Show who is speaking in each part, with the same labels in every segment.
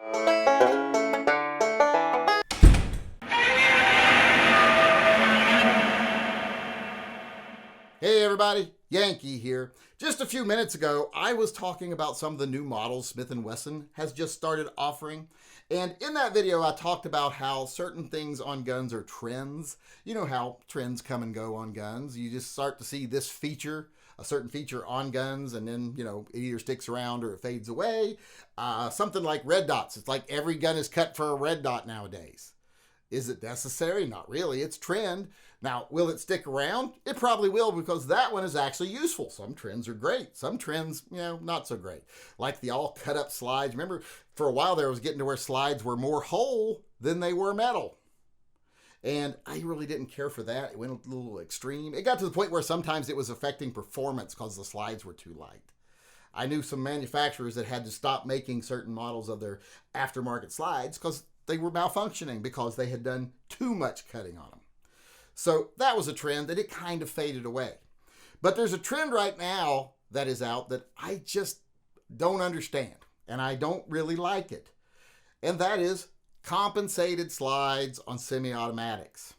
Speaker 1: Hey everybody, Yankee here. Just a few minutes ago, I was talking about some of the new models Smith & Wesson has just started offering. And in that video, I talked about how certain things on guns are trends. You know how trends come and go on guns. You just start to see this feature, a certain feature on guns, and then, it either sticks around or it fades away. Something like red dots. It's like every gun is cut for a red dot nowadays. Is it necessary? Not really. It's trend. Now, will it stick around? It probably will, because that one is actually useful. Some trends are great. Some trends, not so great. Like the all cut up slides. Remember, for a while there, it was getting to where slides were more whole than they were metal. And I really didn't care for that. It went a little extreme. It got to the point where sometimes it was affecting performance because the slides were too light. I knew some manufacturers that had to stop making certain models of their aftermarket slides because they were malfunctioning because they had done too much cutting on them. So that was a trend that it kind of faded away. But there's a trend right now that is out that I just don't understand, and I don't really like it. And that is compensated slides on semi-automatics.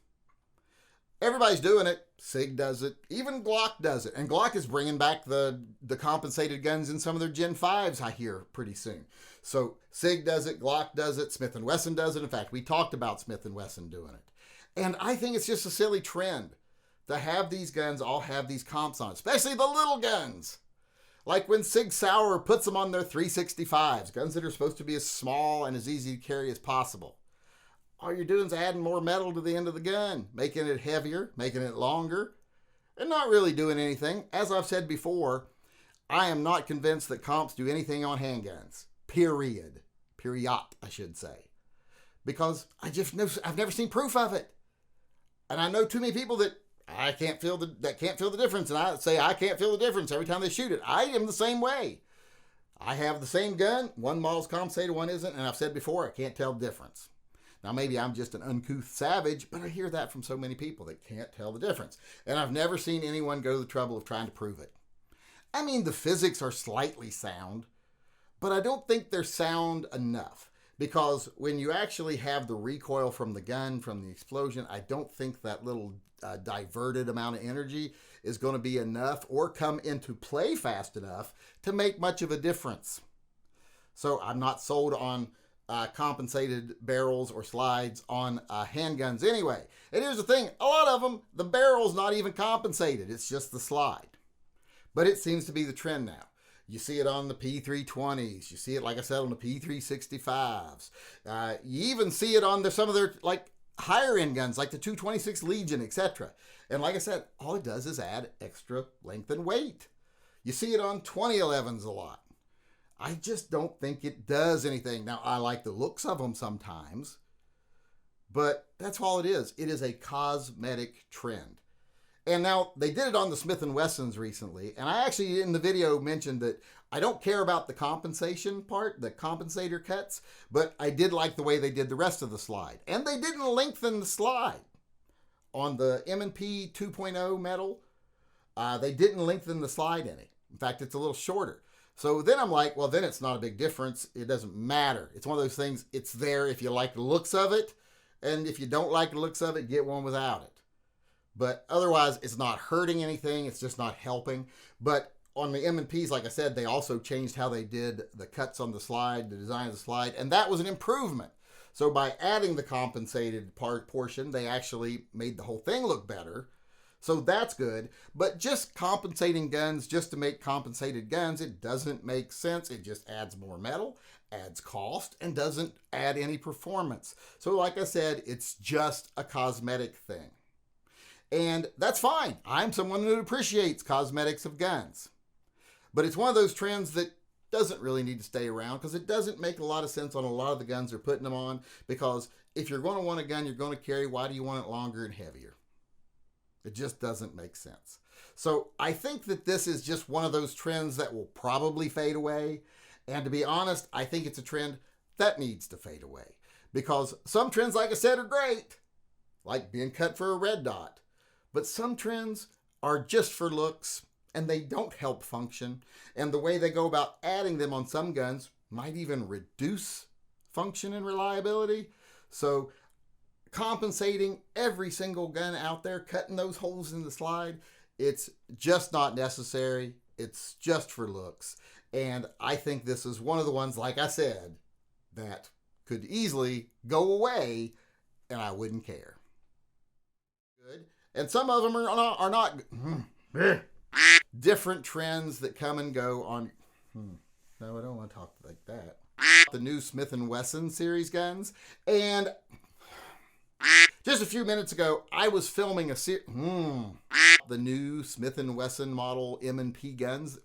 Speaker 1: Everybody's doing it. SIG does it. Even Glock does it. And Glock is bringing back the compensated guns in some of their Gen 5s, I hear, pretty soon. So SIG does it. Glock does it. Smith & Wesson does it. In fact, we talked about Smith & Wesson doing it. And I think it's just a silly trend to have these guns all have these comps on, especially the little guns. Like when Sig Sauer puts them on their 365s, guns that are supposed to be as small and as easy to carry as possible. All you're doing is adding more metal to the end of the gun, making it heavier, making it longer, and not really doing anything. As I've said before, I am not convinced that comps do anything on handguns. Period, I should say. Because I've never seen proof of it. And I know too many people that can't feel the difference. And I say I can't feel the difference every time they shoot it. I am the same way. I have the same gun. One model's compensated, one isn't. And I've said before, I can't tell the difference. Now, maybe I'm just an uncouth savage, but I hear that from so many people that can't tell the difference. And I've never seen anyone go to the trouble of trying to prove it. I mean, the physics are slightly sound, but I don't think they're sound enough. Because when you actually have the recoil from the gun, from the explosion, I don't think that little diverted amount of energy is going to be enough or come into play fast enough to make much of a difference. So I'm not sold on compensated barrels or slides on handguns anyway. And here's the thing, a lot of them, the barrel's not even compensated. It's just the slide. But it seems to be the trend now. You see it on the P320s. You see it, like I said, on the P365s. You even see it on some of their higher end guns, like the 226 Legion, etc. And like I said, all it does is add extra length and weight. You see it on 2011s a lot. I just don't think it does anything. Now, I like the looks of them sometimes, but that's all it is. It is a cosmetic trend. And now they did it on the Smith & Wessons recently. And I actually in the video mentioned that I don't care about the compensation part, the compensator cuts, but I did like the way they did the rest of the slide. And they didn't lengthen the slide. On the M&P 2.0 metal, they didn't lengthen the slide any. In fact, it's a little shorter. So then I'm like, well, then it's not a big difference. It doesn't matter. It's one of those things, it's there if you like the looks of it. And if you don't like the looks of it, get one without it. But otherwise, it's not hurting anything. It's just not helping. But on the M&Ps, like I said, they also changed how they did the cuts on the slide, the design of the slide, and that was an improvement. So by adding the compensated portion, they actually made the whole thing look better. So that's good. But just compensating guns just to make compensated guns, it doesn't make sense. It just adds more metal, adds cost, and doesn't add any performance. So like I said, it's just a cosmetic thing. And that's fine. I'm someone who appreciates cosmetics of guns. But it's one of those trends that doesn't really need to stay around because it doesn't make a lot of sense on a lot of the guns they're putting them on. Because if you're going to want a gun you're going to carry, why do you want it longer and heavier? It just doesn't make sense. So I think that this is just one of those trends that will probably fade away. And to be honest, I think it's a trend that needs to fade away. Because some trends, like I said, are great. Like being cut for a red dot. But some trends are just for looks and they don't help function. And the way they go about adding them on some guns might even reduce function and reliability. So compensating every single gun out there, cutting those holes in the slide, it's just not necessary. It's just for looks. And I think this is one of the ones, like I said, that could easily go away and I wouldn't care. Good. And some of them are not different trends that come and go on. No, I don't want to talk like that. The new Smith & Wesson series guns. And just a few minutes ago, I was filming the new Smith & Wesson model M&P guns.